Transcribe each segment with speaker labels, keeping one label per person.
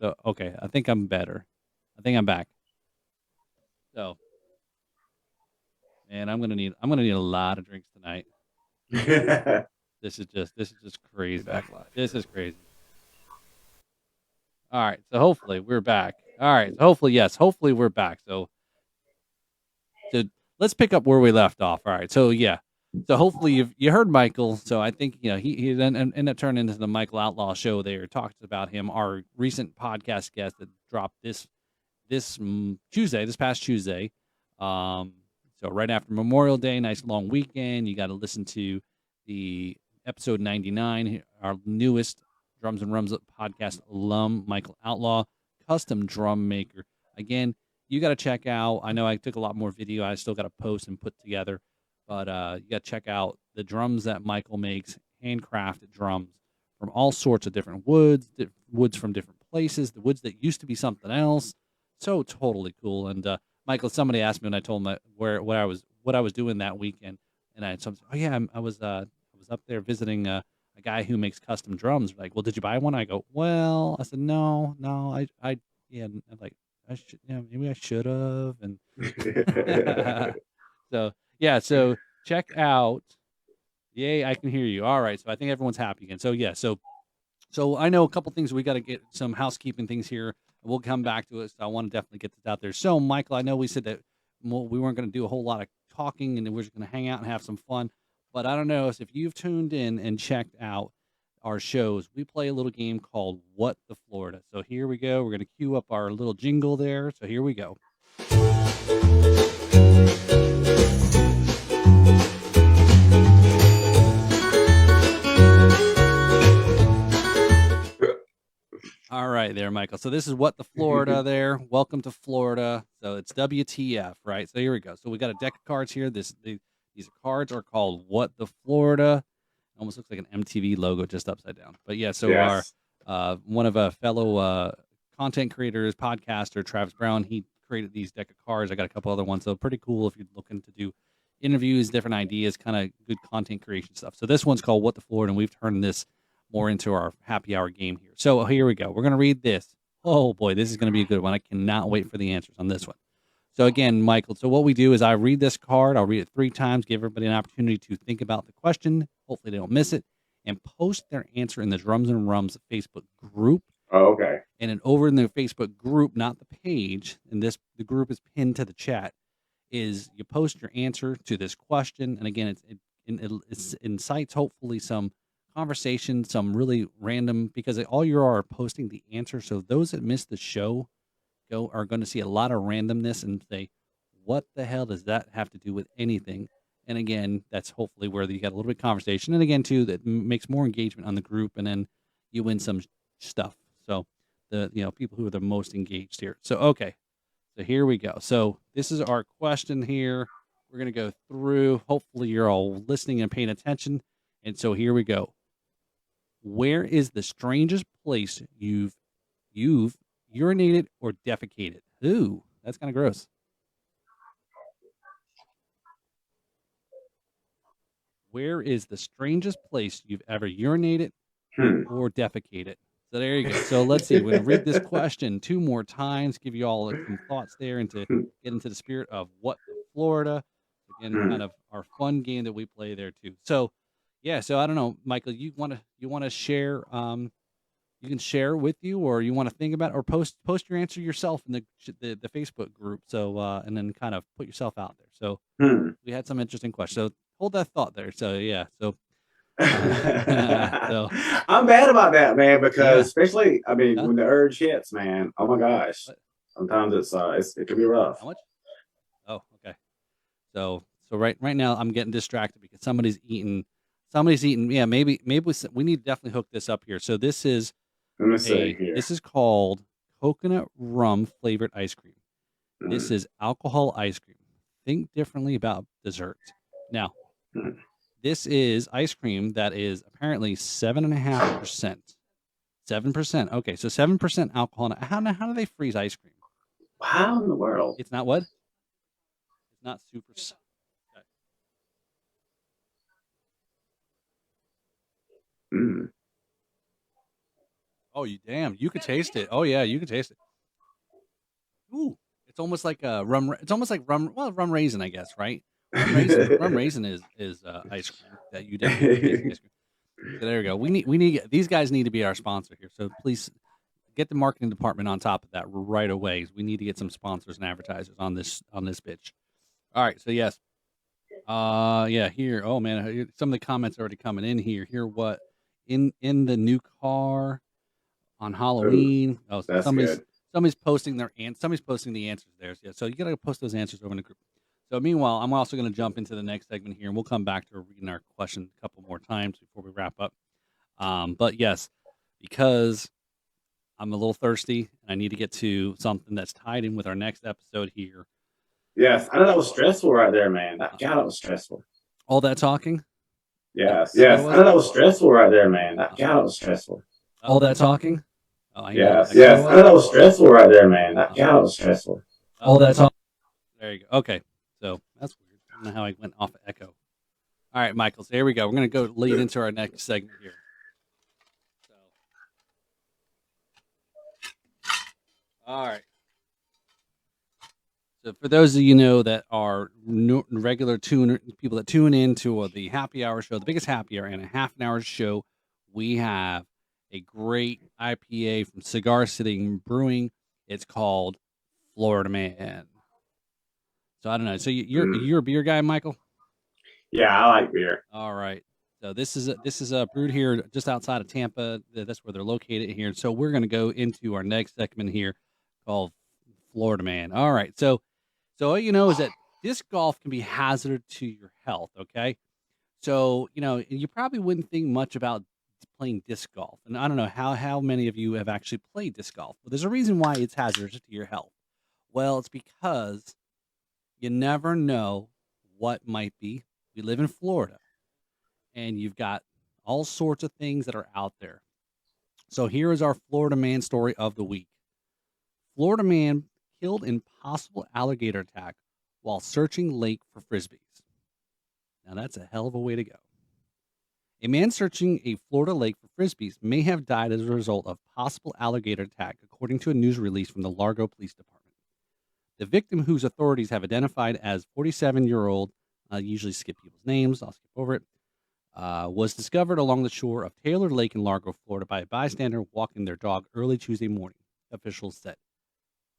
Speaker 1: So okay, I think I'm better. I think I'm back. So, man, I'm gonna need a lot of drinks tonight. This is just crazy.
Speaker 2: Backlash.
Speaker 1: This is crazy. All right, so hopefully we're back. All right, so hopefully we're back. So let's pick up where we left off. All right, so yeah, so hopefully you heard Michael. So I think he then ended up turning into the Michael Outlaw show. There talks about him. Our recent podcast guest that dropped this past Tuesday. Um, so right after Memorial Day, nice long weekend. You got to listen to the episode 99, our newest Drums and Rums podcast alum, Michael Outlaw, custom drum maker. Again, you got to check out. I know I took a lot more video. I still got to post and put together, but you got to check out the drums that Michael makes, handcrafted drums from all sorts of different woods, woods from different places, the woods that used to be something else. So totally cool. And Michael, somebody asked me when I told him what I was doing that weekend, and I told him, oh yeah, I was up there visiting a guy who makes custom drums. Like, well, did you buy one? I go, well, I said no, I yeah, I'm like I should, yeah, maybe I should have. And so yeah, so check out. Yay, I can hear you. All right, so I think everyone's happy again. So yeah, so I know a couple things. We got to get some housekeeping things here. We'll come back to it. So I want to definitely get this out there. So Michael, I know we said that we weren't going to do a whole lot of talking and we're just going to hang out and have some fun. But I don't know if you've tuned in and checked out our shows. We play a little game called What the Florida. So here we go. We're going to cue up our little jingle there. So here we go. All right, there, Michael. So this is What the Florida there. Welcome to Florida. So it's WTF, right? So here we go. So we got a deck of cards here. These cards are called What the Florida. Almost looks like an MTV logo just upside down. But yeah, so our
Speaker 2: Yes.
Speaker 1: one of a fellow content creators, podcaster, Travis Brown, he created these deck of cards. I got a couple other ones. So pretty cool if you're looking to do interviews, different ideas, kind of good content creation stuff. So this one's called What the Florida, and we've turned this more into our happy hour game here. So here we go. We're going to read this. Oh boy, this is going to be a good one. I cannot wait for the answers on this one. So again, Michael, so what we do is I read this card. I'll read it 3 times, give everybody an opportunity to think about the question. Hopefully they don't miss it, and post their answer in the Drums and Rums Facebook group.
Speaker 2: Oh, okay.
Speaker 1: And then over in the Facebook group, not the page, and the group is pinned to the chat, is you post your answer to this question. And again, it incites hopefully some conversation, some really random, because all you are posting the answer. So those that miss the show are going to see a lot of randomness and say, what the hell does that have to do with anything? And again, that's hopefully where you got a little bit of conversation. And again, too, that makes more engagement on the group, and then you win some stuff. So the people who are the most engaged here. So okay, so here we go. So this is our question here. We're going to go through. Hopefully, you're all listening and paying attention. And so here we go. Where is the strangest place you've urinated or defecated? Ooh, that's kind of gross. Where is the strangest place you've ever urinated
Speaker 2: Hmm.
Speaker 1: or defecated? So there you go. So let's see. We're going to read this question 2 more times, give you all some thoughts there, and to get into the spirit of What the Florida. Again, kind of our fun game that we play there too. So yeah, so I don't know, Michael, you want to share you can share with you, or you want to think about, or post your answer yourself in the Facebook group. So and then kind of put yourself out there. So
Speaker 2: Hmm.
Speaker 1: we had some interesting questions. So hold that thought there. So yeah. So so
Speaker 2: I'm bad about that, man, because
Speaker 1: yeah.
Speaker 2: especially, I mean,
Speaker 1: Huh?
Speaker 2: when the urge hits, man, oh my gosh,
Speaker 1: What?
Speaker 2: sometimes it can be rough.
Speaker 1: How much? Oh, okay. So right now I'm getting distracted because somebody's eating. Somebody's eating. Yeah, maybe we need to definitely hook this up here. So
Speaker 2: Let me see here.
Speaker 1: this is called coconut rum flavored ice cream. This
Speaker 2: Hmm.
Speaker 1: is alcohol ice cream. Think differently about desserts. Now,
Speaker 2: Hmm.
Speaker 1: this is ice cream that is apparently 7.5%. 7%. Okay, so 7% alcohol. How do they freeze ice cream?
Speaker 2: How in the world?
Speaker 1: It's not what? It's not super. Okay.
Speaker 2: Hmm.
Speaker 1: Oh, you could taste it. Oh yeah, you could taste it. Ooh, it's almost like a rum. It's almost like rum. Well, rum raisin, I guess, right? Rum raisin is ice cream that you definitely can taste the ice cream. So there we go. We need these guys need to be our sponsor here. So please get the marketing department on top of that right away. We need to get some sponsors and advertisers on this bitch. All right. So yes. Yeah. Here. Oh man, some of the comments are already coming in here. Here, what in the new car on
Speaker 2: Ooh,
Speaker 1: Halloween? Oh, so
Speaker 2: that's good.
Speaker 1: somebody's posting somebody's posting the answers there. Yeah. So you gotta post those answers over in the group. So meanwhile, I'm also going to jump into the next segment here, and we'll come back to reading our question a couple more times before we wrap up. But yes, because I'm a little thirsty and I need to get to something that's tied in with our next episode here.
Speaker 2: Yes, I know that was stressful right there, man. God, that was stressful.
Speaker 1: All that talking?
Speaker 2: Yes,
Speaker 1: What
Speaker 2: yes,
Speaker 1: was
Speaker 2: I know
Speaker 1: it?
Speaker 2: that was stressful right there, man. God, that was stressful.
Speaker 1: All that talking? Oh, hang on.
Speaker 2: Yes, yes, I know that was stressful right there, man. God, that was stressful.
Speaker 1: All that talking. There you go. Okay, so that's weird. I don't know how I went off of echo. All right, Michael. So here we go. We're going to go lead into our next segment here. So, all right. So for those of you that are regular people that tune in to the happy hour show, the biggest happy hour and a half an hour show, we have a great IPA from Cigar City Brewing. It's called Florida Man. So I don't know. So you're a beer guy, Michael?
Speaker 2: Yeah, I like beer.
Speaker 1: All right. So this is brewed here just outside of Tampa. That's where they're located here. So we're going to go into our next segment here called Florida Man. All right. So all you know is that disc golf can be hazardous to your health. Okay. So you probably wouldn't think much about playing disc golf, and I don't know how many of you have actually played disc golf. But there's a reason why it's hazardous to your health. Well, it's because you never know what might be. We live in Florida, and you've got all sorts of things that are out there. So here is our Florida Man story of the week. Florida man killed in possible alligator attack while searching lake for Frisbees. Now that's a hell of a way to go. A man searching a Florida lake for Frisbees may have died as a result of possible alligator attack, according to a news release from the Largo Police Department. The victim, whose authorities have identified as 47-year-old, I usually skip people's names, I'll skip over it, was discovered along the shore of Taylor Lake in Largo, Florida, by a bystander walking their dog early Tuesday morning, officials said.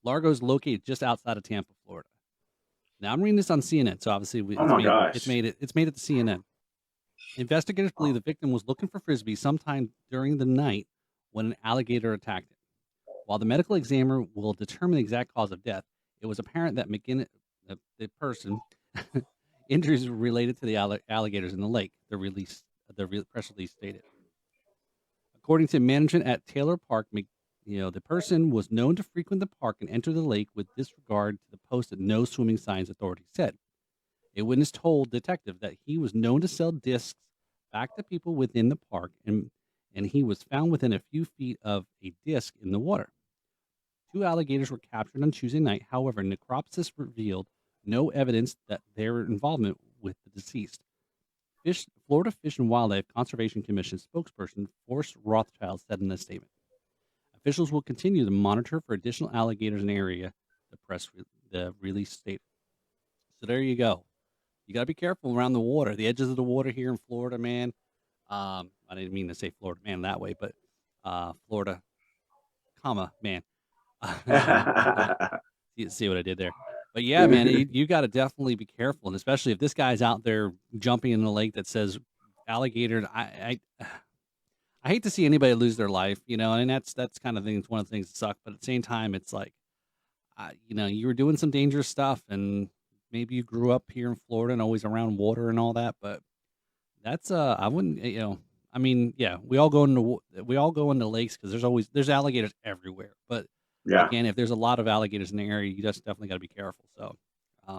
Speaker 1: Largo is located just outside of Tampa, Florida. Now I'm reading this on CNN, so obviously it's made it to CNN. Investigators believe the victim was looking for Frisbee sometime during the night when an alligator attacked him. While the medical examiner will determine the exact cause of death, it was apparent that the person, injuries related to the alligators in the lake. The press release stated. According to management at Taylor Park, the person was known to frequent the park and enter the lake with disregard to the posted no swimming signs, authorities said. A witness told detective that he was known to sell discs back to people within the park, and he was found within a few feet of a disc in the water. 2 alligators were captured on Tuesday night. However, necropsis revealed no evidence that their involvement with the deceased. Florida Fish and Wildlife Conservation Commission spokesperson Forrest Rothschild said in a statement. Officials will continue to monitor for additional alligators in the area, the release stated. So there you go. You got to be careful around the water, the edges of the water here in Florida, man. I didn't mean to say Florida man that way, but Florida, man. You see what I did there? But yeah, man, you got to definitely be careful, and especially if this guy's out there jumping in the lake that says alligator. I hate to see anybody lose their life, and that's kind of thing. It's one of the things that suck. But at the same time, it's like, you were doing some dangerous stuff, and maybe you grew up here in Florida and always around water and all that. But that's I wouldn't, I mean, yeah, we all go into lakes because there's alligators everywhere. But
Speaker 2: yeah,
Speaker 1: again, if there's a lot of alligators in the area, you just definitely got to be careful. So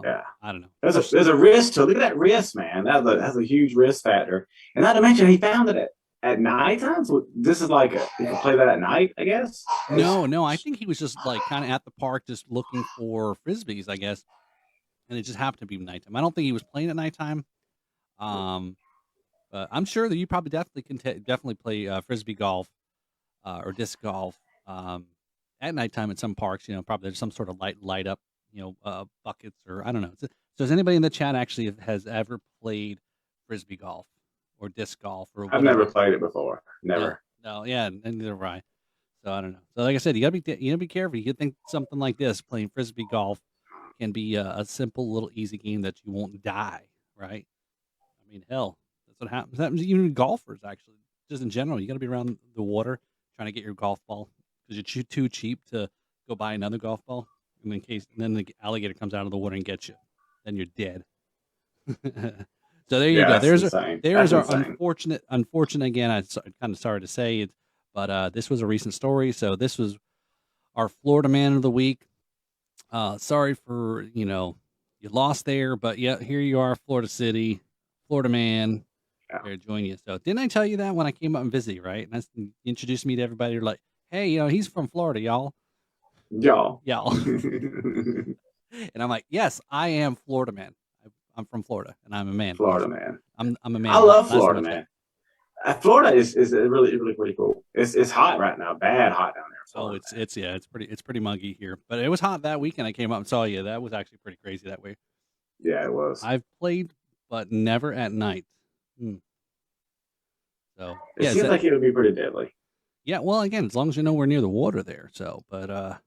Speaker 2: yeah,
Speaker 1: I don't know.
Speaker 2: There's a risk to it. Look at that risk, man. That's a huge risk factor. And not to mention, he found it at night time. So this is like you can play that at night, I guess.
Speaker 1: No, I think he was just like kind of at the park, just looking for Frisbees, I guess, and it just happened to be nighttime. I don't think he was playing at nighttime. But I'm sure that you probably definitely can definitely play Frisbee golf or disc golf at nighttime at some parks. Probably there's some sort of light up, buckets, or I don't know. So does anybody in the chat actually has ever played frisbee golf or disc golf or
Speaker 2: I've
Speaker 1: whatever?
Speaker 2: never played it before.
Speaker 1: No,
Speaker 2: Never.
Speaker 1: no, yeah, and neither have I. So I don't know. So like I said, you gotta be careful. You could think something like this, playing frisbee golf, can be a simple little easy game that you won't die, right? I mean, hell, that's what happens. That happens even to golfers, actually. Just in general, you got to be around the water trying to get your golf ball because you're too cheap to go buy another golf ball. And then the alligator comes out of the water and gets you, then you're dead. So there you
Speaker 2: Yeah,
Speaker 1: go.
Speaker 2: that's insane.
Speaker 1: There's
Speaker 2: That's
Speaker 1: our
Speaker 2: insane.
Speaker 1: unfortunate again. I'm kind of sorry to say it, but this was a recent story. So this was our Florida Man of the Week. Sorry for you lost there, but yeah, here you are, Florida City, Florida Man.
Speaker 2: Yeah.
Speaker 1: Here to join you. So didn't I tell you that when I came up and visited, right? And you introduced me to everybody. You're like, hey, he's from Florida, y'all.
Speaker 2: Y'all.
Speaker 1: And I'm like, yes, I am Florida Man. I'm from Florida, and I'm a man.
Speaker 2: Florida Man.
Speaker 1: I'm a man.
Speaker 2: I love Florida, man. Florida is really really pretty cool. It's hot right now, bad hot down there.
Speaker 1: Florida, it's pretty muggy here, but it was hot that weekend. I came up and saw you. That was actually pretty crazy that way.
Speaker 2: Yeah, it was.
Speaker 1: I've played, but never at night. So
Speaker 2: it seems like it would be pretty deadly.
Speaker 1: Yeah, well, again, as long as you're nowhere near the water there. So, but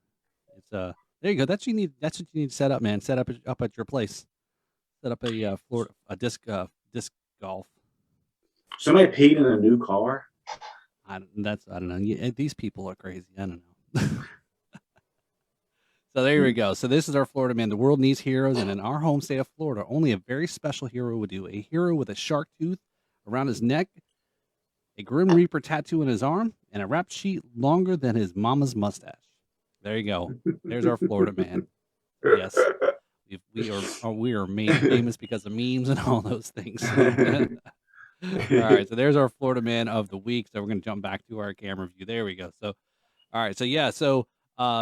Speaker 1: it's there you go. That's what you need to set up, man. Set up at your place. Set up a Florida disc golf.
Speaker 2: Somebody peed in a new car.
Speaker 1: I don't know. These people are crazy. I don't know. So there we go. So this is our Florida Man. The world needs heroes, and in our home state of Florida, only a very special hero would do. A hero with a shark tooth around his neck, a Grim Reaper tattoo on his arm, and a rap sheet longer than his mama's mustache. There you go. There's our Florida Man. Yes, we are made famous because of memes and all those things. All right, so there's our Florida Man of the week. So we're going to jump back to our camera view. There we go. So, all right, so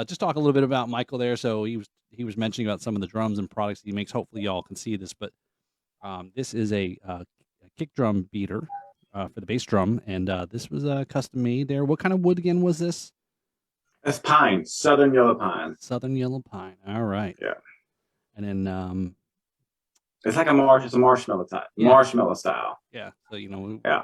Speaker 1: just talk a little bit about Michael there. So he was mentioning about some of the drums and products he makes. Hopefully y'all can see this, but this is a kick drum beater for the bass drum, and this was custom made there. What kind of wood again was this?
Speaker 2: That's pine, southern yellow pine.
Speaker 1: Southern yellow pine. All right.
Speaker 2: Yeah.
Speaker 1: And then
Speaker 2: it's like it's a marshmallow type, marshmallow style.
Speaker 1: Yeah. So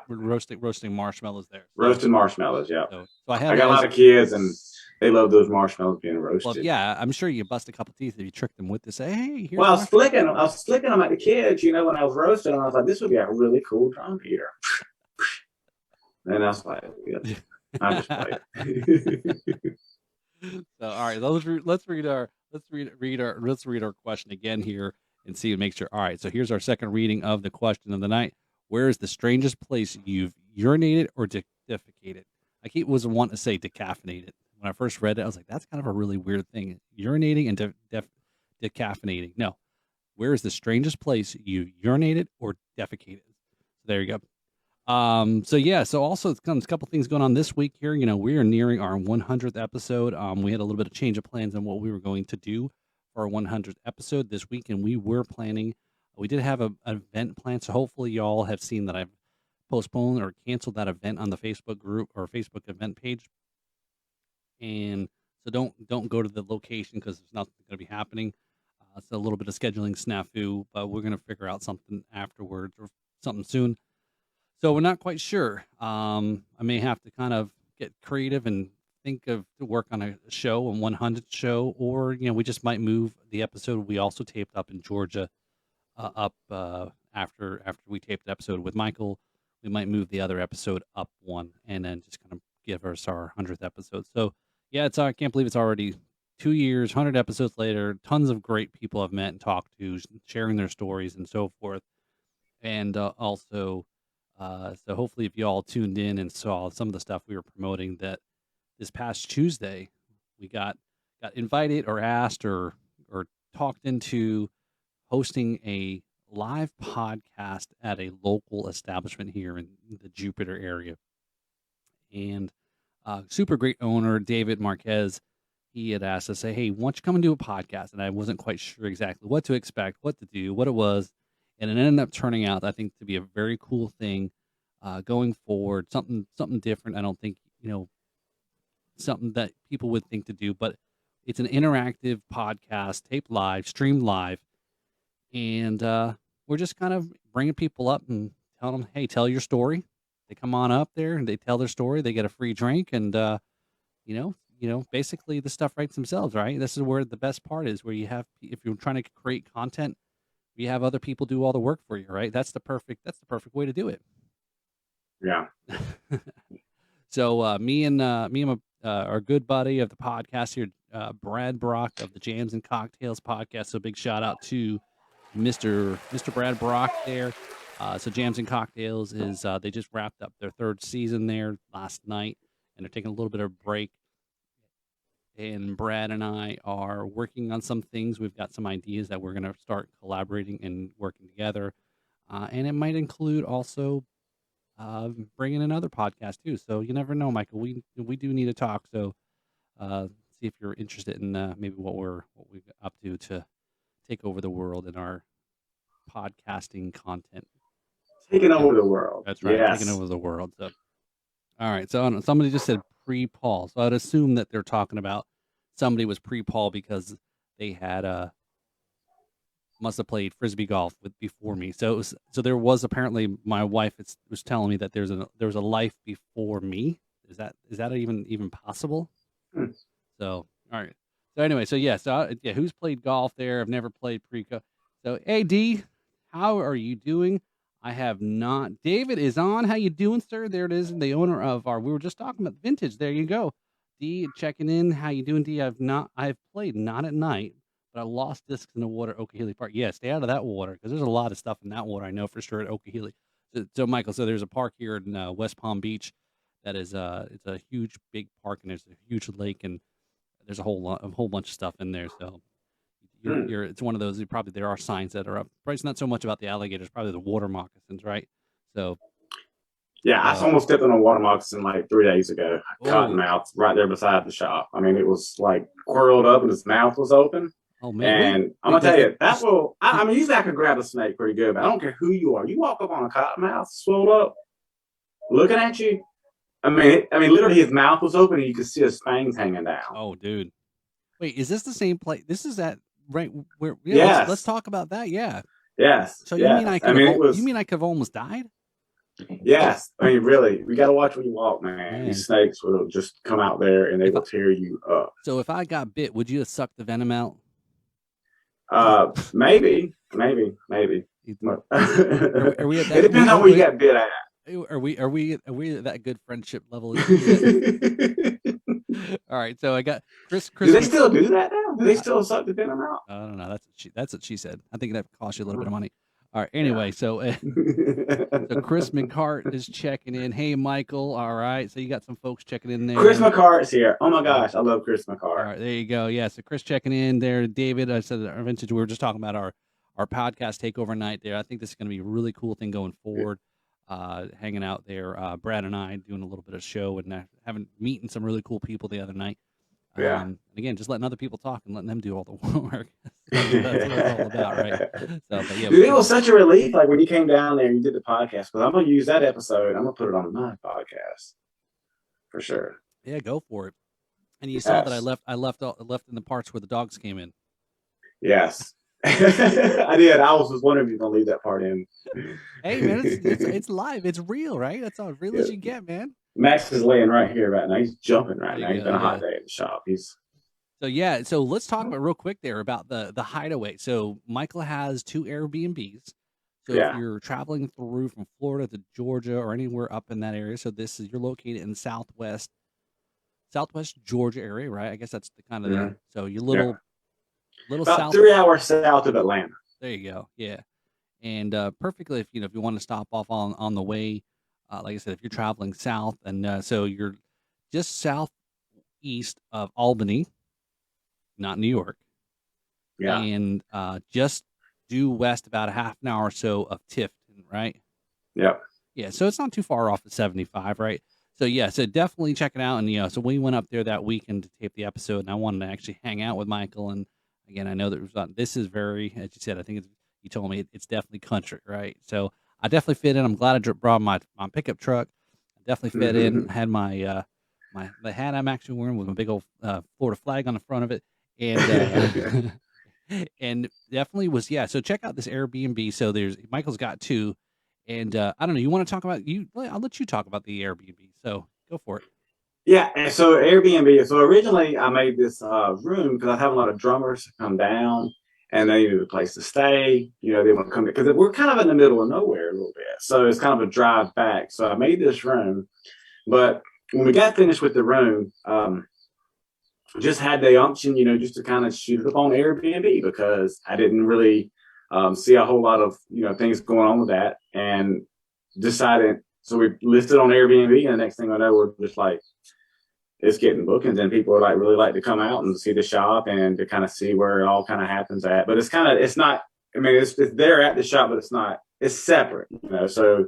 Speaker 1: we're roasting marshmallows there. So,
Speaker 2: roasted marshmallows. Yeah.
Speaker 1: So
Speaker 2: I got a lot of kids, and they love those marshmallows being roasted.
Speaker 1: Well, yeah, I'm sure you bust a couple teeth if you tricked them with this. Say, hey, here's
Speaker 2: I was flicking them at the kids. When I was roasting them, I was like, this would be a really cool drum beater. And I was like, yeah, I'm just playing.
Speaker 1: So all right, let's read our question again here and see and make sure. All right, so here's our second reading of the question of the night. Where is the strangest place you've urinated or defecated? I was wanting to say decaffeinated. When I first read it, I was like, that's kind of a really weird thing. Urinating and decaffeinating. No. Where is the strangest place you urinated or defecated? So there you go. So also it's a couple things going on this week here. We are nearing our 100th episode. We had a little bit of change of plans on what we were going to do for our 100th episode this week, and we did have an event planned. So hopefully y'all have seen that I've postponed or canceled that event on the Facebook group or Facebook event page. And so don't go to the location because there's nothing going to be happening. It's a little bit of scheduling snafu, but we're going to figure out something afterwards or something soon. So we're not quite sure. I may have to kind of get creative and think to work on a show, a 100th show, or we just might move the episode we also taped up in Georgia up after we taped the episode with Michael. We might move the other episode up one and then just kind of give us our 100th episode. So yeah, I can't believe it's already 2 years, 100 episodes later. Tons of great people I've met and talked to, sharing their stories and so forth, and also. So hopefully if you all tuned in and saw some of the stuff we were promoting, that this past Tuesday we got invited or asked or talked into hosting a live podcast at a local establishment here in the Jupiter area. And super great owner, David Marquez, he had asked us, say, hey, why don't you come and do a podcast? And I wasn't quite sure exactly what to expect, what to do, what it was. And it ended up turning out, I think, to be a very cool thing going forward, something different. I don't think, something that people would think to do, but it's an interactive podcast, taped live, streamed live, and we're just kind of bringing people up and telling them, hey, tell your story. They come on up there and they tell their story. They get a free drink, and basically the stuff writes themselves, right? This is where the best part is, where you have, if you're trying to create content, you have other people do all the work for you, right? That's the perfect way to do it.
Speaker 2: Yeah.
Speaker 1: So me and our good buddy of the podcast here, Brad Brock of the Jams and Cocktails podcast. So big shout out to Mr. Brad Brock there. So Jams and Cocktails is they just wrapped up their 3rd season there last night, and they're taking a little bit of a break. And Brad and I are working on some things. We've got some ideas that we're going to start collaborating and working together. And it might include also bringing another podcast too. So you never know, Michael. We do need to talk. So see if you're interested in maybe what we're up to take over the world in our podcasting content.
Speaker 2: Taking over the world.
Speaker 1: That's right.
Speaker 2: Yes.
Speaker 1: Taking over the world. So, all right. So somebody just said pre-Paul. So I'd assume that they're talking about somebody was pre-Paul because they had must have played Frisbee Golf before me. So there was apparently, my wife was telling me that there was a life before me. Is that even possible? So all right. So anyway, who's played golf there? I've never played pre-co. So hey D, how are you doing? I have not. David is on. How you doing, sir? There it is. The owner of we were just talking about vintage. There you go. D checking in. How you doing, D? I've played not at night, but I lost discs in the water at Okehilly Park. Yeah, stay out of that water because there's a lot of stuff in that water. I know for sure at Okehilly. So Michael, there's a park here in West Palm Beach that is it's a huge big park, and there's a huge lake, and there's a whole bunch of stuff in there. So it's one of those. There are signs that are up. Probably it's not so much about the alligators, probably the water moccasins, right? So
Speaker 2: yeah, I almost stepped on a water moccasin like 3 days ago. Cottonmouth right there beside the shop. I mean, it was like curled up and its mouth was open.
Speaker 1: Oh man!
Speaker 2: And I'm gonna tell you, that will. I mean, usually I can grab a snake pretty good, but I don't care who you are. You walk up on a cottonmouth, swelled up, looking at you. I mean, literally, his mouth was open and you could see his fangs hanging down.
Speaker 1: Oh, dude! Wait, is this the same place? This is that right? Where?
Speaker 2: Yeah, yes.
Speaker 1: Let's talk about that. Yeah.
Speaker 2: Yes.
Speaker 1: So you mean I could? You mean I could have almost died?
Speaker 2: Yes. I mean, really, we got to watch when you walk, man. These snakes will just come out there and they will tear you up.
Speaker 1: So if I got bit, would you have sucked the venom out?
Speaker 2: Maybe.
Speaker 1: Are we at that,
Speaker 2: it depends on where you got bit at.
Speaker 1: Are we at that good friendship level? All right, so I got Chris.
Speaker 2: Do they still do that now? Do they still suck the venom out?
Speaker 1: I don't know. That's what she said. I think that costs you a little bit of money. All right. Anyway, so Chris McCart is checking in. Hey, Michael. All right. So you got some folks checking in there.
Speaker 2: Chris McCart's here. Oh my gosh, I love Chris McCart.
Speaker 1: All right, there you go. Yeah. So Chris checking in there. David, I said our vintage. We were just talking about our podcast takeover night there. I think this is going to be a really cool thing going forward. Hanging out there, Brad and I doing a little bit of show and meeting some really cool people the other night.
Speaker 2: Yeah.
Speaker 1: And again, just letting other people talk and letting them do all the work. That's what it's all about, right? So, but yeah,
Speaker 2: dude, it was such a relief. Like when you came down there and you did the podcast, because I'm gonna use that episode. I'm gonna put it on my podcast for sure.
Speaker 1: Yeah, go for it. And you saw that I left in the parts where the dogs came in.
Speaker 2: Yes. I did. I was just wondering if you're gonna leave that part in.
Speaker 1: Hey man, it's live. It's real, right? That's all real as you get, man.
Speaker 2: Max is laying right here right now. He's jumping right now. He's been a hot day at the shop.
Speaker 1: So let's talk about real quick there about the hideaway. So Michael has 2 Airbnbs. So if you're traveling through from Florida to Georgia or anywhere up in that area, so you're located in Southwest Georgia area, right? I guess that's the kind of so you're little
Speaker 2: about
Speaker 1: south,
Speaker 2: 3 hours south of Atlanta.
Speaker 1: There you go. Yeah. And perfectly if you want to stop off on the way, like I said, if you're traveling south and so you're just southeast of Albany, not New York.
Speaker 2: Yeah.
Speaker 1: And just due west about a half an hour or so of Tifton, right?
Speaker 2: Yep.
Speaker 1: Yeah, so it's not too far off of 75, right? So yeah, so definitely check it out. And so we went up there that weekend to tape the episode, and I wanted to actually hang out with Michael. And again, I know that this is very, as you said, I think you told me it's definitely country, right? So I definitely fit in. I'm glad I brought my pickup truck. I definitely fit in. Had my the hat I'm actually wearing with a big old Florida flag on the front of it, and and definitely was So check out this Airbnb. So there's Michael's got two, and I don't know. You want to talk about you? I'll let you talk about the Airbnb. So go for it.
Speaker 2: Yeah, and so Airbnb. So originally, I made this room because I have a lot of drummers come down, and they needed a place to stay. They want to come because we're kind of in the middle of nowhere a little bit, so it's kind of a drive back. So I made this room, but when we got finished with the room, just had the unction, just to kind of shoot it up on Airbnb because I didn't really see a whole lot of things going on with that, and decided. So we listed on Airbnb, and the next thing I know, we're just like, it's getting bookings, and people are like really like to come out and see the shop and to kind of see where it all kind of happens at. But it's not. I mean, it's there at the shop, but it's not. It's separate, So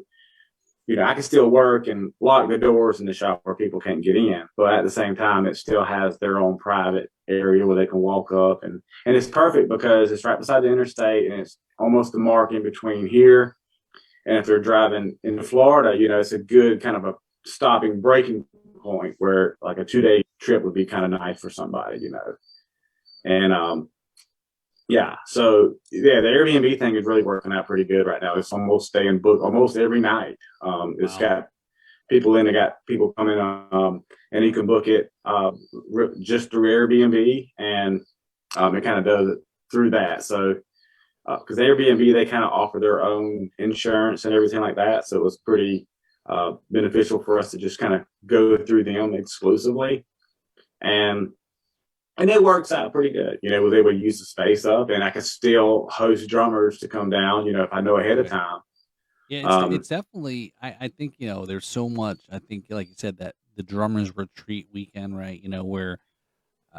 Speaker 2: I can still work and lock the doors in the shop where people can't get in, but at the same time, it still has their own private area where they can walk up, and it's perfect because it's right beside the interstate, and it's almost the mark in between here. And if they're driving into Florida, it's a good kind of a stopping breaking point where like a 2-day trip would be kind of nice for somebody, And so the Airbnb thing is really working out pretty good right now. It's almost staying booked almost every night. It's got people in, it got people coming, and you can book it just through Airbnb, and it kind of does it through that. So because Airbnb, they kind of offer their own insurance and everything like that, so it was pretty beneficial for us to just kind of go through them exclusively, and it works out pretty good. Where they would use the space up, and I could still host drummers to come down. If I know ahead of time.
Speaker 1: Yeah, it's definitely. I think there's so much. I think, like you said, that the drummers retreat weekend, right? Where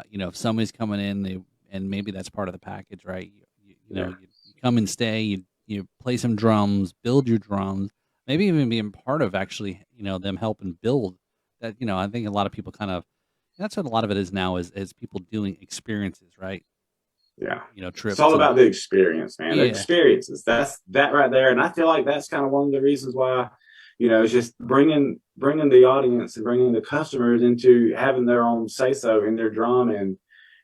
Speaker 1: if somebody's coming in, and maybe that's part of the package, right? You come and stay. You play some drums, build your drums, maybe even being part of actually them helping build that. I think a lot of people kind of. That's what a lot of it is now is people doing experiences, right?
Speaker 2: Yeah.
Speaker 1: Trips.
Speaker 2: It's all about the experience, man. The experiences. That's that right there. And I feel like that's kind of one of the reasons why, it's just bringing the audience and bringing the customers into having their own say so in their drum and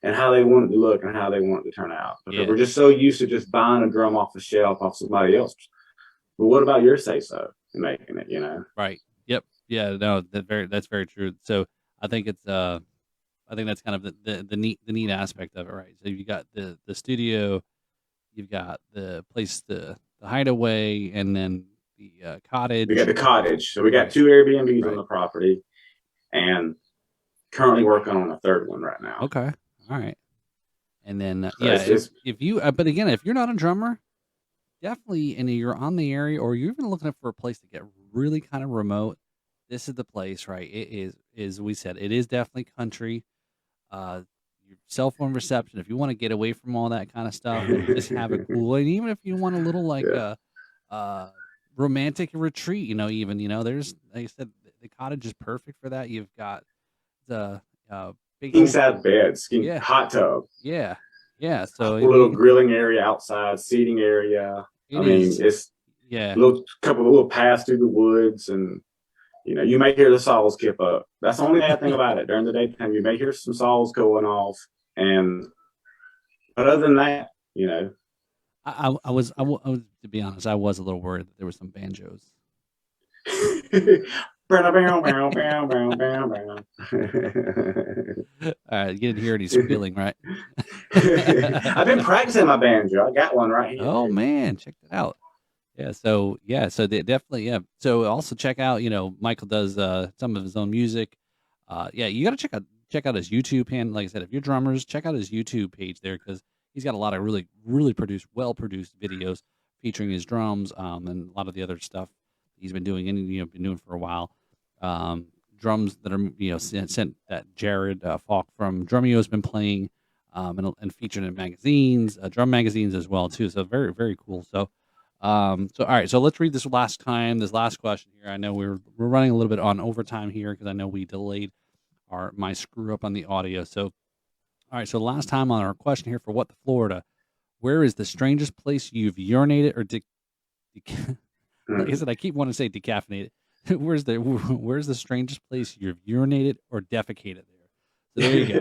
Speaker 2: how they want it to look and how they want it to turn out. Because we're just so used to just buying a drum off the shelf off somebody else. But what about your say so in making it?
Speaker 1: Right. Yep. Yeah. No. That's very true. So I think it's I think that's kind of the neat aspect of it, right? So you got the studio, you've got the place, the hideaway, and then the cottage.
Speaker 2: We got the cottage. So we got 2 Airbnbs on the property, and currently working on a third one right now.
Speaker 1: Okay, all right. And then if you, but again, if you're not a drummer, definitely, and you're on the area, or you're even looking for a place to get really kind of remote, this is the place, right? It is we said, it is definitely country. Your cell phone reception, if you want to get away from all that kind of stuff and just have a cool, and even if you want a little like romantic retreat, there's, like I said, the cottage is perfect for that. You've got the big
Speaker 2: king size beds, hot tub,
Speaker 1: so
Speaker 2: a little grilling area outside, seating area. It's couple of little paths through the woods, and you may hear the saws kip up. That's the only bad thing about it. During the daytime, you may hear some saws going off, but other than that,
Speaker 1: I was, to be honest, I was a little worried that there were some banjos. All right, you didn't hear any squealing, right?
Speaker 2: I've been practicing my banjo. I got one right here.
Speaker 1: Oh man, check that out. So they definitely. So also check out, Michael does some of his own music. You got to check out his YouTube page. Like I said, if you're drummers, check out his YouTube page there, because he's got a lot of really well produced videos featuring his drums and a lot of the other stuff he's been doing and been doing for a while. Drums that are sent that Jared Falk from Drumeo has been playing and featured in magazines, drum magazines as well too. So very, very cool. So all right, so let's read this last question here. I know we're running a little bit on overtime here because I know we delayed my screw up on the audio. So all right, so last time on our question here for What the Florida, where is the strangest place you've urinated or like I said, I keep wanting to say decaffeinated. where's the strangest place you've urinated or defecated there? So there you go.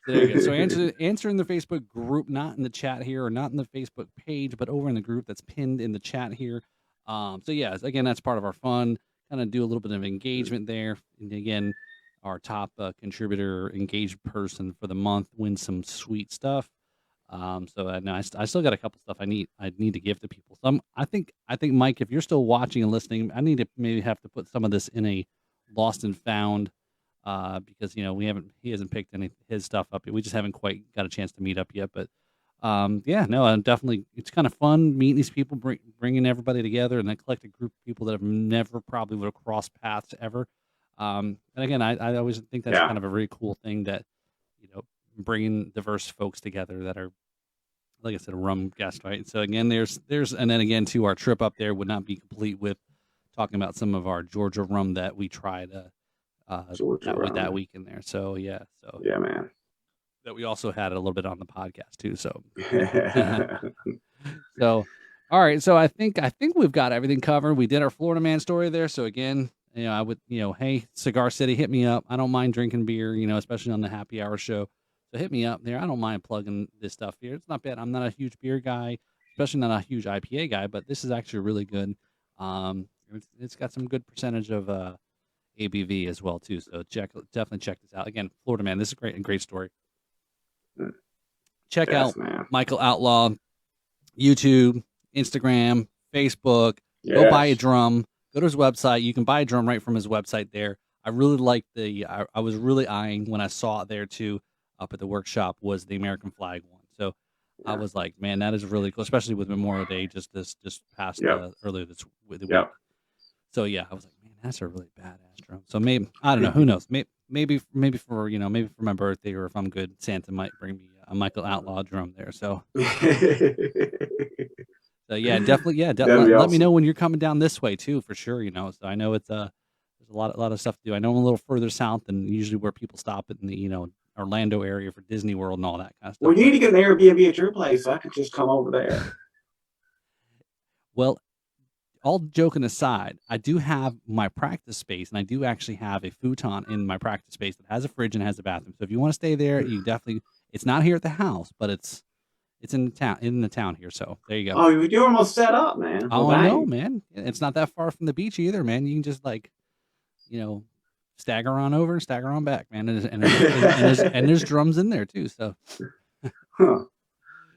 Speaker 1: There you go. So answer in the Facebook group, not in the chat here, or not in the Facebook page, but over in the group that's pinned in the chat here. So yeah, again, that's part of our fun. Kind of do a little bit of engagement there. And again, our top contributor, engaged person for the month, wins some sweet stuff. So I still got a couple stuff I need to give to people. I think Mike, if you're still watching and listening, I need to maybe have to put some of this in a lost and found. Because he hasn't picked any his stuff up yet. We just haven't quite got a chance to meet up yet. But I'm definitely, it's kind of fun meeting these people, bringing everybody together, and a collective group of people that have never probably would have crossed paths ever. And again, I always think that's kind of a really cool thing, that bringing diverse folks together that are, like I said, a rum guest, right? So again, there's and then again too, our trip up there would not be complete with talking about some of our Georgia rum that we tried. That week in there. So yeah,
Speaker 2: man.
Speaker 1: That we also had a little bit on the podcast too. So so all right. So I think we've got everything covered. We did our Florida man story there. So again, I would, hey, Cigar City, hit me up. I don't mind drinking beer, especially on the happy hour show. So hit me up there. I don't mind plugging this stuff here. It's not bad. I'm not a huge beer guy, especially not a huge IPA guy, but this is actually really good. It's got some good percentage of ABV as well too, so definitely check this out. Again, Florida man, this is a great story. Check out Michael Outlaw, YouTube, Instagram, Facebook. Go buy a drum. Go to his website. You can buy a drum right from his website there. I really like I was really eyeing when I saw it there too, up at the workshop, was the American flag one. So I was like, man, that is really cool, especially with Memorial Day just past earlier this week. So yeah, I was like, man, that's a really badass drum. So maybe, I don't know, who knows? Maybe for maybe for my birthday, or if I'm good, Santa might bring me a Michael Outlaw drum there. So, so yeah, definitely. Let me know when you're coming down this way too, for sure. So I know it's there's a lot of stuff to do. I know I'm a little further south than usually where people stop in the Orlando area for Disney World and all that kind of stuff.
Speaker 2: Well, you need to get an Airbnb at your place, so I could just come over there.
Speaker 1: Well, all joking aside, I do have my practice space, and I do actually have a futon in my practice space that has a fridge and has a bathroom. So if you want to stay there, you definitely. It's not here at the house, but it's in the town here. So there you go.
Speaker 2: Oh, you're almost set up, man.
Speaker 1: Oh, I know, man. It's not that far from the beach either, man. You can just stagger on over and stagger on back, man. And there's drums in there too. So.
Speaker 2: Huh.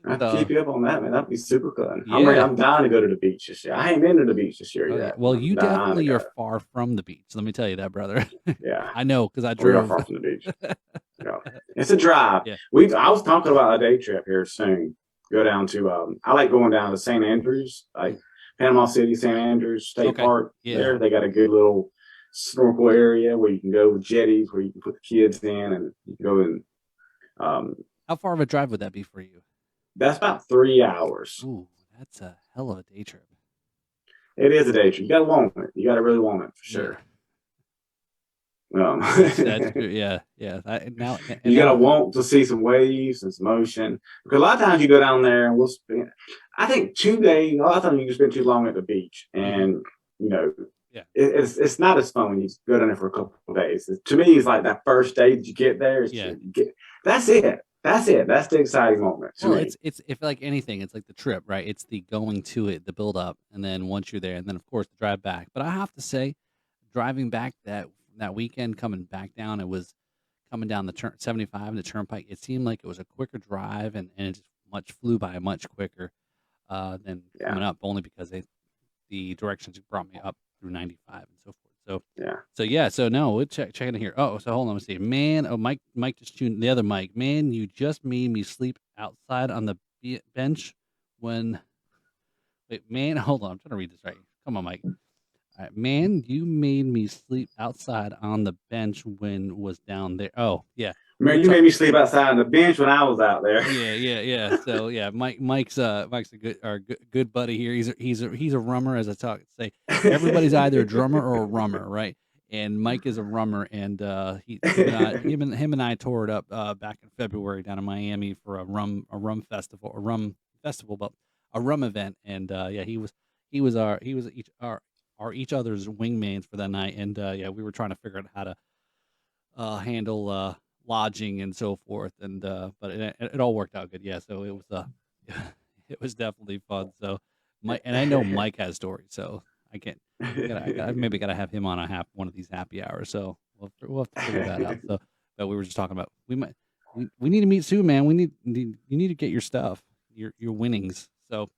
Speaker 2: I have to keep you up on that, man. That'd be super fun. Yeah. I'm dying to go to the beach this year. I ain't been to the beach this year yet.
Speaker 1: Well, you definitely are far from the beach. Let me tell you that, brother.
Speaker 2: Yeah.
Speaker 1: I know, because I drove.
Speaker 2: We're far from the beach. It's a drive. Yeah. I was talking about a day trip here soon. Go down to, I like going down to St. Andrews, like Panama City, St. Andrews State Park. Yeah. There, they got a good little snorkel area where you can go with jetties, where you can put the kids in, and you can go in.
Speaker 1: How far of a drive would that be for you?
Speaker 2: That's about 3 hours.
Speaker 1: Ooh, that's a hell of a day trip.
Speaker 2: It is a day trip. You gotta want it. You gotta really want it for sure.
Speaker 1: That's true. Yeah.
Speaker 2: You gotta want to see some waves and some ocean, because a lot of times you go down there and we'll spend. I think 2 days. A lot of times you can spend too long at the beach, and it's not as fun when you go down there for a couple of days. To me, it's like that first day that you get there. That's it. That's it. That's the exciting moment.
Speaker 1: Well, it's if like anything, it's like the trip, right? It's the going to it, the build up, and then once you're there, and then of course the drive back. But I have to say, driving back that weekend, coming back down, it was coming down the 75, the turnpike. It seemed like it was a quicker drive, and it just flew by much quicker than coming up, only because the directions brought me up through 95 and so forth. So no, we'll check it here. Oh, so hold on, let's see, man. Oh, Mike just tuned the other Mike. Man, you just made me sleep outside on the bench when. Wait, man, hold on. I'm trying to read this right. Come on, Mike. All right, man, you made me sleep outside on the bench when was down there. Oh, yeah.
Speaker 2: Man, you made me sleep outside on the bench when I was out there.
Speaker 1: Yeah. So yeah, Mike's a good buddy here. He's a rummer, as I say. Everybody's either a drummer or a rummer, right? And Mike is a rummer, and him and I tore it up back in February down in Miami for a rum festival. But a rum event, and yeah, he was each other's wingmans for that night, and yeah, we were trying to figure out how to handle lodging and so forth, and but it all worked out good. Yeah, so it was it was definitely fun. So Mike, and I know Mike has stories, so I can't. I maybe gotta have him on one of these happy hours. So we'll have to figure that out. So, but we were just talking about we need to meet soon, man. You need to get your stuff, your winnings. So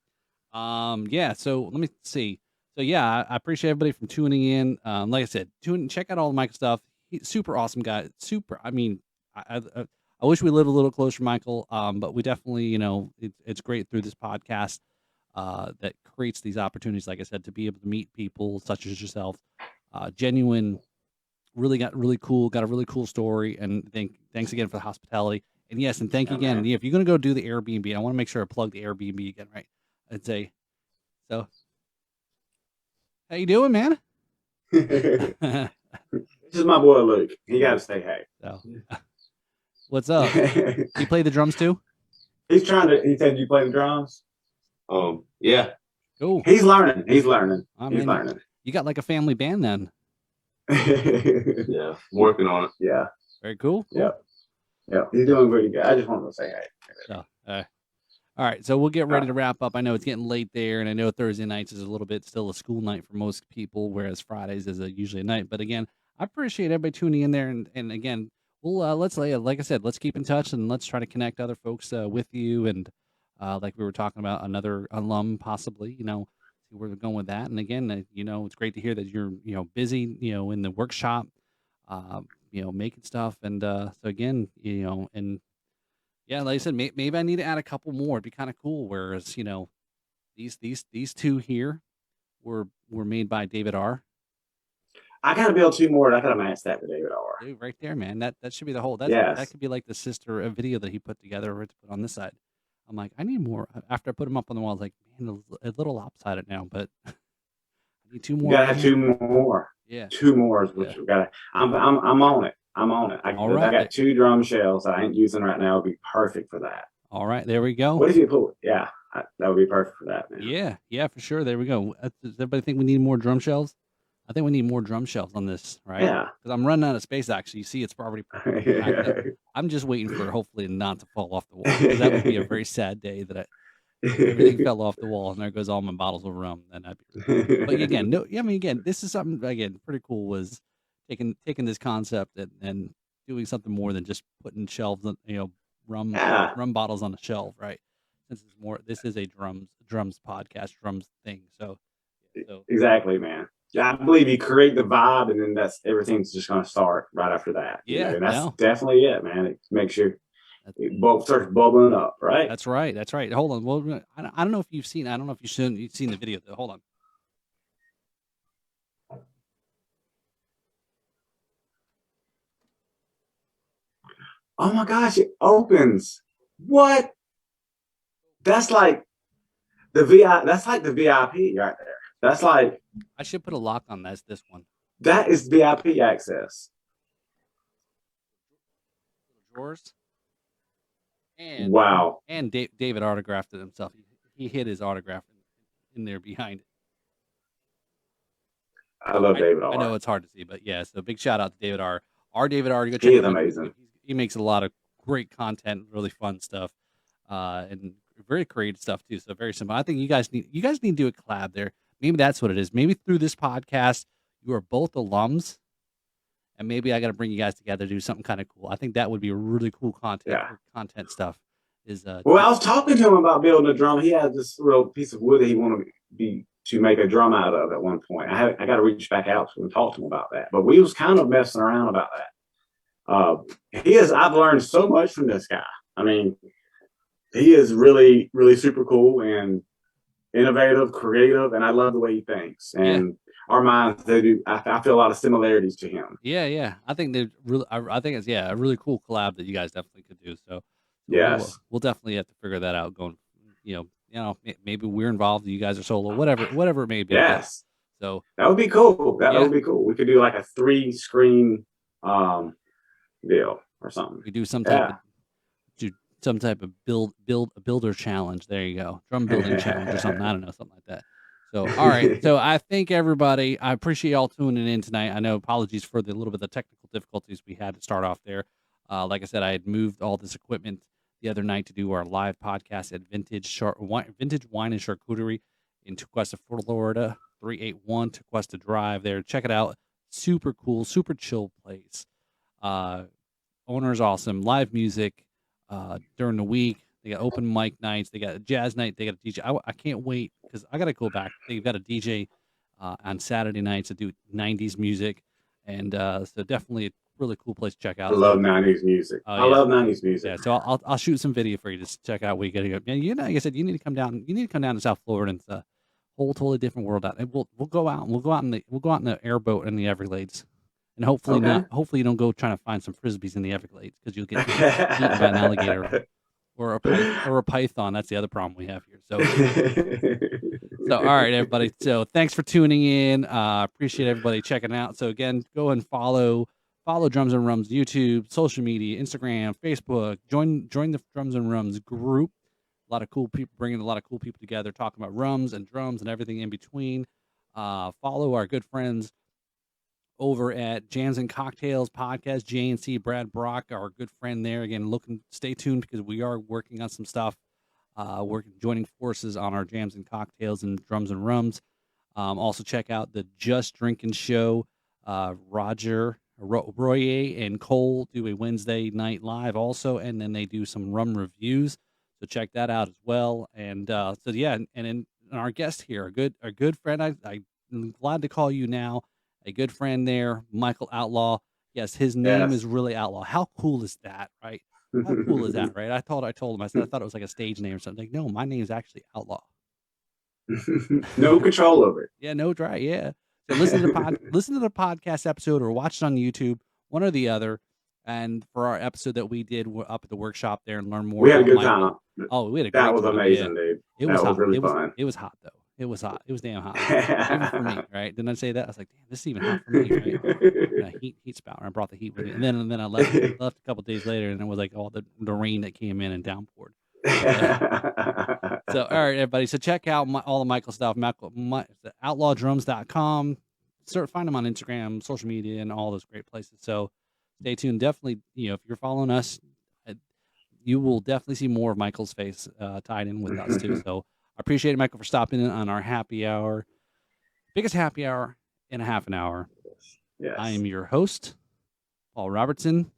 Speaker 1: yeah. So let me see. So yeah, I appreciate everybody from tuning in. Like I said, check out all of Michael's stuff. He's super awesome guy. Super. I mean, I wish we lived a little closer, Michael. But we definitely, it's great through this podcast that creates these opportunities, like I said, to be able to meet people such as yourself. Genuine, got a really cool story. And thanks again for the hospitality. And yes, and thank you again. And if you're gonna go do the Airbnb, I want to make sure I plug the Airbnb again, right? I'd say so. How you doing, man?
Speaker 2: This is my boy Luke. He got to say hey.
Speaker 1: So, what's up? You play the drums too?
Speaker 2: He said you play the drums?
Speaker 3: Yeah.
Speaker 1: Cool.
Speaker 2: He's learning. He's learning. He's learning.
Speaker 1: You got like a family band then?
Speaker 3: Yeah, working on it.
Speaker 2: Yeah.
Speaker 1: Very cool.
Speaker 2: Yep. Yeah, he's doing pretty good. I just wanted to say hey.
Speaker 1: So, all right, so we'll get ready to wrap up. I know it's getting late there, and I know Thursday nights is a little bit still a school night for most people, whereas Fridays is usually a night. But again, I appreciate everybody tuning in there, and again, we'll like I said, let's keep in touch and let's try to connect other folks with you, and like we were talking about, another alum possibly, see where we're going with that. And again, it's great to hear that you're busy, in the workshop, making stuff, and so again, and. Yeah, like I said, maybe I need to add a couple more. It'd be kind of cool. Whereas, these two here were made by David R.
Speaker 2: I gotta build two more. I gotta match that with David R.
Speaker 1: Dude, right there, man. That should be the whole.
Speaker 2: Yes.
Speaker 1: That could be like the sister video that he put together to put on this side. I'm like, I need more. After I put them up on the wall, I was like, man, a little lopsided now, but I need two more.
Speaker 2: You gotta have two more.
Speaker 1: Yeah,
Speaker 2: two more is what we gotta. I'm on it. I'm on it. I got 2 drum shells that I ain't using right now. Would be perfect for that.
Speaker 1: All right, there we go.
Speaker 2: What if you put? Yeah, that would be perfect for that, man.
Speaker 1: Yeah, for sure. There we go. Does everybody think we need more drum shells? I think we need more drum shells on this, right?
Speaker 2: Yeah.
Speaker 1: Because I'm running out of space. Actually, you see, it's already. I'm just waiting for hopefully not to fall off the wall. Because that would be a very sad day that everything fell off the wall and there goes all my bottles of rum. Then I'd be. But again, again, this is something pretty cool. Was taking this concept and doing something more than just putting shelves, rum bottles on a shelf, right? Since this is a drums podcast, drums thing. So
Speaker 2: exactly, man. Yeah, I believe you create the vibe, and then everything's just going to start right after that.
Speaker 1: Yeah,
Speaker 2: and that's definitely it, man. It makes it starts bubbling up, right?
Speaker 1: That's right. Hold on. Well, I don't know if you've seen. I don't know if you've seen the video. Hold on.
Speaker 2: Oh my gosh, it opens. What? That's like the VIP right there. That's like,
Speaker 1: I should put a lock on this one.
Speaker 2: That is VIP access.
Speaker 1: Drawers. And
Speaker 2: wow.
Speaker 1: And David autographed it himself. He hid his autograph in there behind it.
Speaker 2: I love David R.
Speaker 1: I know it's hard to see, but yeah. So big shout out to David R. David R. Go check
Speaker 2: he is
Speaker 1: him out.
Speaker 2: Amazing.
Speaker 1: He makes a lot of great content, really fun stuff, and very creative stuff too. So very simple. I think you guys need to do a collab there. Maybe that's what it is. Maybe through this podcast, you are both alums, and maybe I got to bring you guys together to do something kind of cool. I think that would be a really cool content stuff. Well,
Speaker 2: I was talking to him about building a drum. He had this real piece of wood that he wanted to make a drum out of at one point. I got to reach back out to him and talk to him about that. But we was kind of messing around about that. I've learned so much from this guy. I mean, he is really, really super cool and innovative, creative, and I love the way he thinks. And our minds, I feel a lot of similarities to him.
Speaker 1: Yeah. I think it's a really cool collab that you guys definitely could do. So
Speaker 2: yes,
Speaker 1: we'll definitely have to figure that out. Going, maybe we're involved. You guys are solo, whatever it may be.
Speaker 2: Yes.
Speaker 1: So
Speaker 2: that would be cool. That would be cool. We could do like a 3-screen deal or something.
Speaker 1: We do some type of some type of builder challenge. There you go, drum building challenge or something. I don't know, something like that. So, all right. So I thank everybody. I appreciate y'all tuning in tonight. I know, apologies for the little bit of technical difficulties we had to start off there. Like I said, I had moved all this equipment the other night to do our live podcast at Vintage Wine and Charcuterie in Tequesta, Florida, 381 Tequesta Drive there. Check it out. Super cool, super chill place. Owner is awesome. Live music during the week. They got open mic nights. They got a jazz night. They got a DJ. I can't wait because I got to go back. They've got a DJ on Saturday nights to do 90s music. And so definitely a really cool place to check out.
Speaker 2: I love 90s music. I love 90s music.
Speaker 1: Yeah, so I'll shoot some video for you to check out where you got to go. Man, you know, like I said, you need to come down. You need to come down to South Florida, and it's a whole totally different world out. And we'll go out and we'll go out in the airboat in the Everglades, and hopefully not. Hopefully you don't go trying to find some frisbees in the Everglades because you'll get eaten by an alligator or a python. That's the other problem we have here. So all right, everybody. So thanks for tuning in. Appreciate everybody checking out. So again, go and follow Drums and Rums YouTube, social media, Instagram, Facebook. Join the Drums and Rums group. A lot of cool people, bringing a lot of cool people together, talking about rums and drums and everything in between. Follow our good friends over at Jams and Cocktails Podcast, JNC Brad Brock, our good friend there. Again, stay tuned because we are working on some stuff. We're joining forces on our Jams and Cocktails and Drums and Rums. Also check out the Just Drinking Show. Roger Royer and Cole do a Wednesday night live also, and then they do some rum reviews. So check that out as well. And so yeah, and our guest here, a good friend. I'm glad to call you now. A good friend there, Michael Outlaw. Yes, his name is really Outlaw. How cool is that, right? How cool is that, right? I told him, I thought it was like a stage name or something. Like, no, my name is actually Outlaw.
Speaker 2: No control over it.
Speaker 1: Yeah, no dry. Yeah. So listen to the podcast episode or watch it on YouTube, one or the other. And for our episode that we did up at the workshop there and learn more.
Speaker 2: We had a good time.
Speaker 1: Oh, we had a great time.
Speaker 2: That was amazing, dude.
Speaker 1: It was hot.
Speaker 2: Really fun.
Speaker 1: It was hot though. It was hot. It was damn hot. Even for me, right? Didn't I say that? I was like, damn, this is even hot for me, right? Heat spout. I brought the heat with me, and then I left a couple of days later, and it was like all the rain that came in and downpoured. So all right, everybody. So check out all the Michael stuff. OutlawDrums.com. Find them on Instagram, social media, and all those great places. So stay tuned. Definitely, if you're following us, you will definitely see more of Michael's face tied in with us too. So I appreciate it, Michael, for stopping in on our happy hour, biggest happy hour in a half an hour.
Speaker 2: Yes.
Speaker 1: I am your host, Paul Robertson.